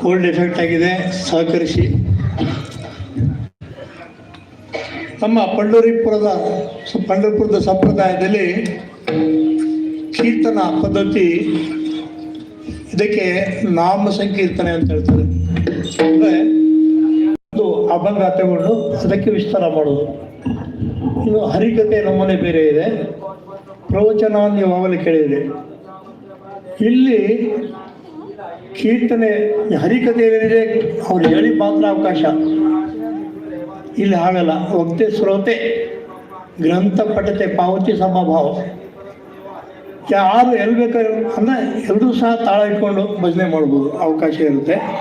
Cold effect ಆಗಿದೆ, ಸಹಕರಿಸಿ. ನಮ್ಮ ಪಂಢರಪುರದ ಸಂಪ್ರದಾಯದಲ್ಲಿ ಕೀರ್ತನ ಪದ್ಧತಿ, ಇದಕ್ಕೆ ನಾಮ ಸಂಕೀರ್ತನೆ ಅಂತ ಹೇಳ್ತಾರೆ. ಅಂದರೆ ಒಂದು ಅಭಂಗ ತಗೊಂಡು ಅದಕ್ಕೆ ವಿಸ್ತಾರ ಮಾಡೋದು. ಇನ್ನು ಹರಿಕತೆ ನಮೂನೆ ಬೇರೆ ಇದೆ. ಪ್ರವಚನ ನೀವು ಆವಾಗಲೇ ಕೇಳಿದ್ರಿ. ಇಲ್ಲಿ ಕೀರ್ತನೆ ಹರಿಕತೆ ಏನಿದೆ ಅವ್ರು ಹೇಳಿ ಮಾತ್ರ ಅವಕಾಶ. ಇಲ್ಲಿ ಹಾಗಲ್ಲ. ವಕ್ತೆ ಶ್ರೋತೆ ಗ್ರಂಥ ಪಠತೆ ಪಾವತಿ ಸಮಭಾವ. ಯಾರು ಎಲ್ಲಿ ಬೇಕಾದ್ರೆ ಅಂದರೆ ಎಲ್ಲರೂ ಸಹ ತಾಳ ಇಟ್ಕೊಂಡು ಭಜನೆ ಮಾಡ್ಬೋದು, ಅವಕಾಶ ಇರುತ್ತೆ.